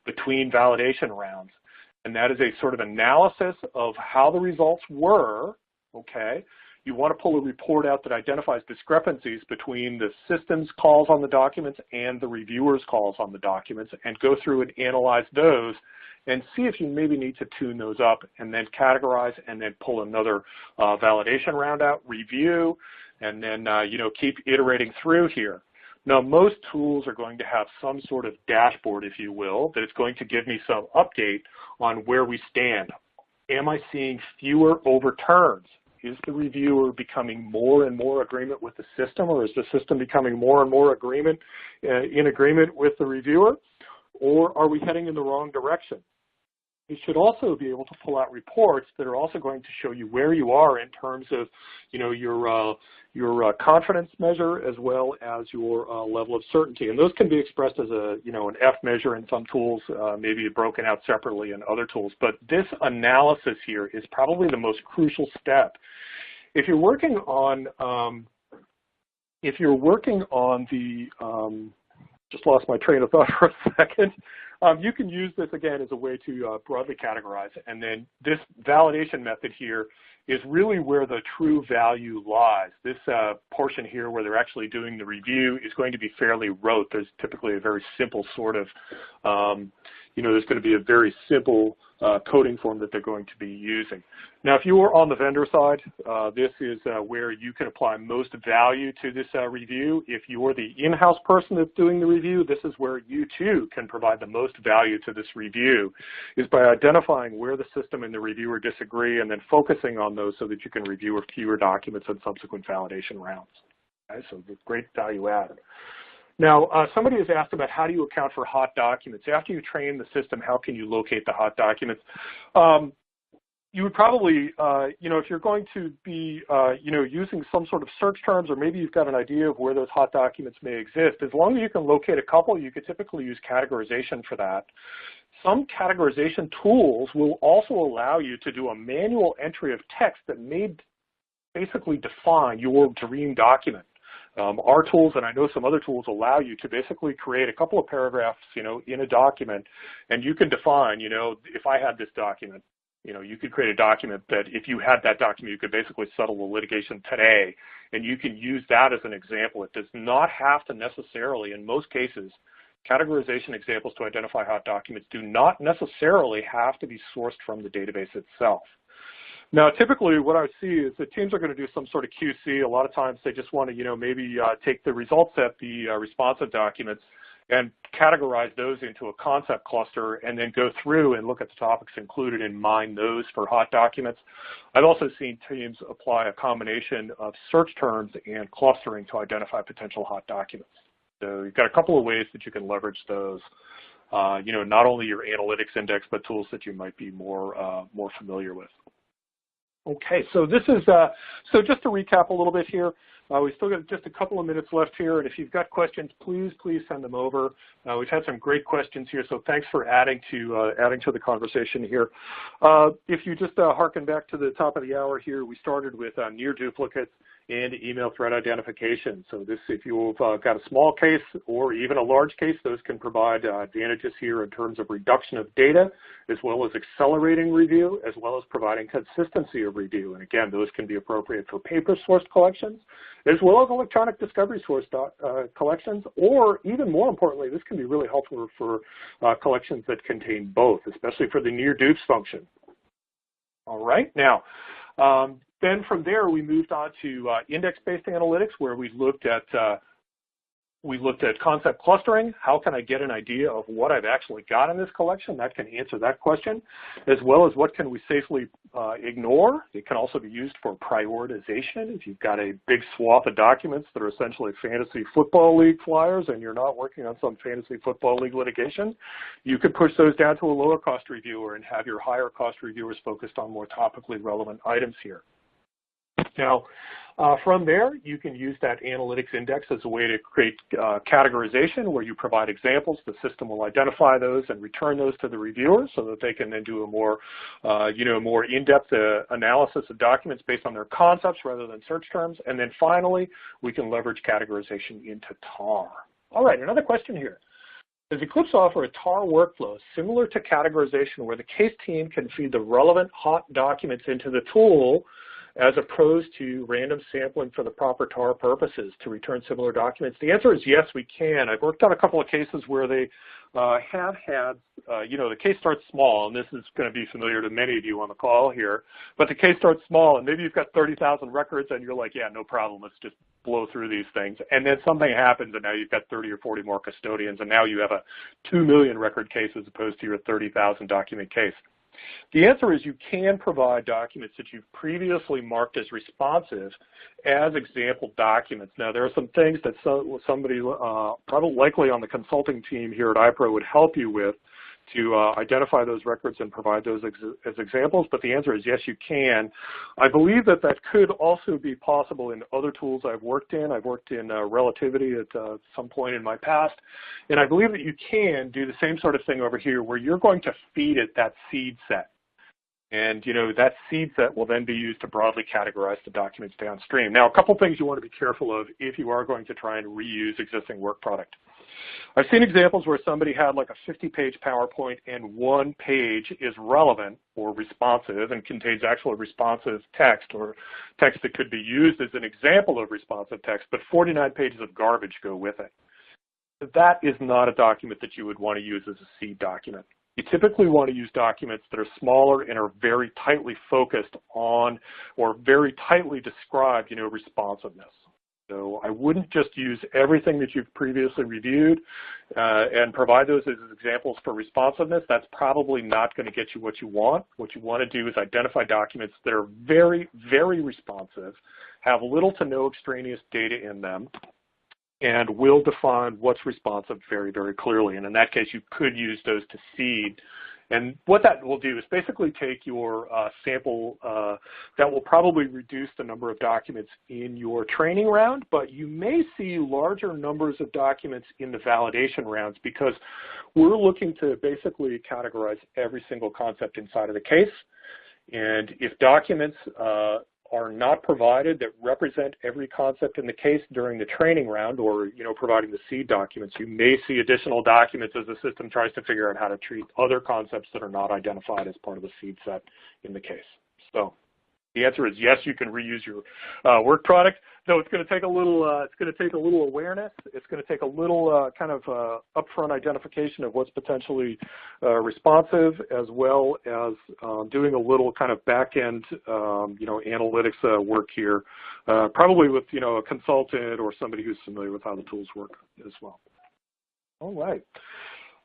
between validation rounds, and that is a sort of analysis of how the results were. Okay, you want to pull a report out that identifies discrepancies between the system's calls on the documents and the reviewer's calls on the documents, and go through and analyze those and see if you maybe need to tune those up, and then categorize, and then pull another validation round out, review, and then keep iterating through here. Now, most tools are going to have some sort of dashboard, if you will, that is going to give me some update on where we stand. Am I seeing fewer overturns? Is the reviewer becoming more and more agreement with the system, or is the system becoming more and more in agreement with the reviewer? Or are we heading in the wrong direction? You should also be able to pull out reports that are also going to show you where you are in terms of, your confidence measure as well as your level of certainty. And those can be expressed as an F measure in some tools, maybe broken out separately in other tools. But this analysis here is probably the most crucial step. If you're working on, just lost my train of thought for a second. You can use this, again, as a way to broadly categorize it. And then this validation method here is really where the true value lies. This portion here where they're actually doing the review is going to be fairly rote. There's typically a very simple sort of, there's going to be a very simple coding form that they're going to be using. Now, if you are on the vendor side, this is where you can apply most value to this review. If you're the in-house person that's doing the review, this is where you too can provide the most value to this review, is by identifying where the system and the reviewer disagree and then focusing on those so that you can review fewer documents in subsequent validation rounds. Okay, so great value add. Now, somebody has asked about how do you account for hot documents. After you train the system, how can you locate the hot documents? You would probably, if you're going to be, using some sort of search terms, or maybe you've got an idea of where those hot documents may exist, as long as you can locate a couple, you could typically use categorization for that. Some categorization tools will also allow you to do a manual entry of text that may basically define your dream document. Our tools, and I know some other tools, allow you to basically create a couple of paragraphs, in a document, and you can define, if I had this document, you could create a document that if you had that document, you could basically settle the litigation today, and you can use that as an example. It does not have to necessarily, in most cases, categorization examples to identify hot documents do not necessarily have to be sourced from the database itself. Now, typically what I would see is that teams are going to do some sort of QC. A lot of times they just want to, maybe take the result set, the responsive documents, and categorize those into a concept cluster and then go through and look at the topics included and mine those for hot documents. I've also seen teams apply a combination of search terms and clustering to identify potential hot documents. So you've got a couple of ways that you can leverage those, not only your analytics index, but tools that you might be more familiar with. Okay, so this is, so just to recap a little bit here, we still got just a couple of minutes left here, and if you've got questions, please send them over. We've had some great questions here, so thanks for adding to the conversation here. If you just harken back to the top of the hour here, we started with near duplicates and email threat identification. So this, if you've got a small case or even a large case, those can provide advantages here in terms of reduction of data, as well as accelerating review, as well as providing consistency of review. And again, those can be appropriate for paper-sourced collections, as well as electronic discovery-sourced collections, or even more importantly, this can be really helpful for collections that contain both, especially for the near dupes function. All right, now, then from there, we moved on to index-based analytics, where we looked at concept clustering. How can I get an idea of what I've actually got in this collection? That can answer that question, as well as what can we safely ignore. It can also be used for prioritization. If you've got a big swath of documents that are essentially fantasy football league flyers and you're not working on some fantasy football league litigation, you could push those down to a lower cost reviewer and have your higher cost reviewers focused on more topically relevant items here. Now, from there, you can use that analytics index as a way to create categorization, where you provide examples. The system will identify those and return those to the reviewer so that they can then do a more, more in-depth analysis of documents based on their concepts rather than search terms. And then finally, we can leverage categorization into TAR. All right, another question here. Does Eclipse offer a TAR workflow similar to categorization, where the case team can feed the relevant hot documents into the tool, as opposed to random sampling for the proper TAR purposes to return similar documents? The answer is yes, we can. I've worked on a couple of cases where they have had, the case starts small, and this is going to be familiar to many of you on the call here, but the case starts small, and maybe you've got 30,000 records, and you're like, yeah, no problem, let's just blow through these things. And then something happens, and now you've got 30 or 40 more custodians, and now you have a 2 million record case as opposed to your 30,000 document case. The answer is you can provide documents that you've previously marked as responsive as example documents. Now, there are some things that somebody, probably likely on the consulting team here at iPro, would help you with to identify those records and provide those as examples, but the answer is yes, you can. I believe that that could also be possible in other tools I've worked in. I've worked in relativity at some point in my past, and I believe that you can do the same sort of thing over here where you're going to feed it that seed set. And, you know, that seed set will then be used to broadly categorize the documents downstream. Now, a couple things you want to be careful of if you are going to try and reuse existing work product. I've seen examples where somebody had like a 50-page PowerPoint and one page is relevant or responsive and contains actual responsive text or text that could be used as an example of responsive text, but 49 pages of garbage go with it. That is not a document that you would want to use as a seed document. You typically want to use documents that are smaller and are very tightly focused on or very tightly describe, you know, responsiveness. So I wouldn't just use everything that you've previously reviewed and provide those as examples for responsiveness. That's probably not going to get you what you want. What you want to do is identify documents that are very, very responsive, have little to no extraneous data in them, and will define what's responsive very, very clearly. And in that case, you could use those to seed. And what that will do is basically take your sample that will probably reduce the number of documents in your training round, but you may see larger numbers of documents in the validation rounds because we're looking to basically categorize every single concept inside of the case. And if documents are not provided that represent every concept in the case during the training round or, you know, providing the seed documents, you may see additional documents as the system tries to figure out how to treat other concepts that are not identified as part of the seed set in the case. So the answer is yes, you can reuse your work product, though it's going to take a little awareness. It's going to take a little kind of upfront identification of what's potentially responsive, as well as doing a little kind of back-end, you know, analytics work here, probably with, you know, a consultant or somebody who's familiar with how the tools work as well. All right.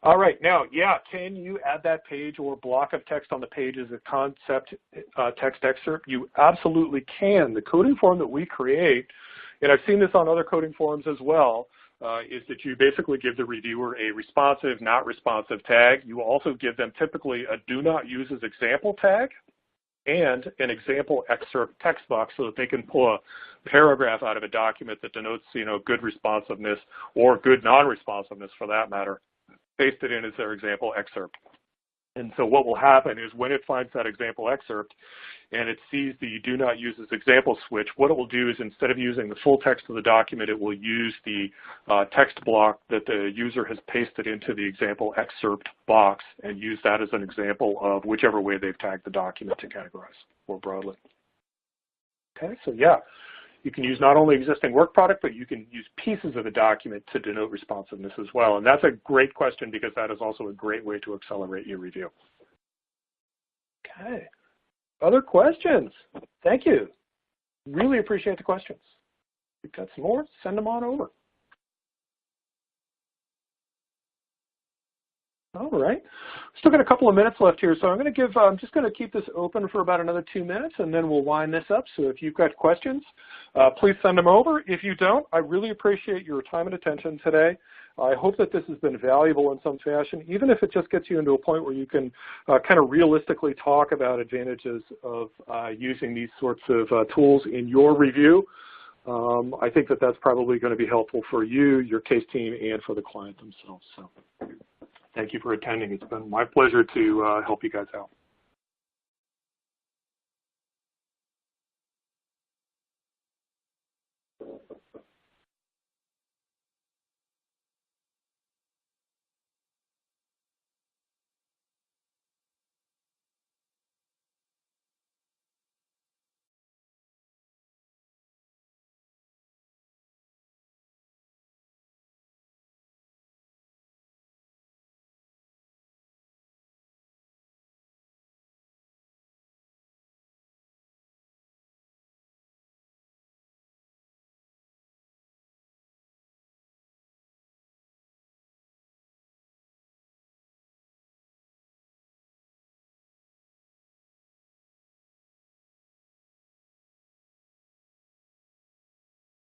All right, now, yeah, can you add that page or block of text on the page as a concept text excerpt? You absolutely can. The coding form that we create, and I've seen this on other coding forms as well, is that you basically give the reviewer a responsive, not responsive tag. You also give them typically a do not use as example tag and an example excerpt text box so that they can pull a paragraph out of a document that denotes, you know, good responsiveness or good non-responsiveness for that matter. Paste it in as their example excerpt. And so what will happen is when it finds that example excerpt and it sees the do not use as example switch, what it will do is instead of using the full text of the document, it will use the text block that the user has pasted into the example excerpt box and use that as an example of whichever way they've tagged the document to categorize more broadly. Okay, so yeah. You can use not only existing work product, but you can use pieces of the document to denote responsiveness as well. And that's a great question because that is also a great way to accelerate your review. Okay. Other questions? Thank you. Really appreciate the questions. If you've got some more, send them on over. All right. Still got a couple of minutes left here, so I'm just going to keep this open for about another 2 minutes, and then we'll wind this up. So if you've got questions, please send them over. If you don't, I really appreciate your time and attention today. I hope that this has been valuable in some fashion, even if it just gets you into a point where you can kind of realistically talk about advantages of using these sorts of tools in your review. I think that that's probably going to be helpful for you, your case team, and for the client themselves. So thank you for attending. It's been my pleasure to help you guys out.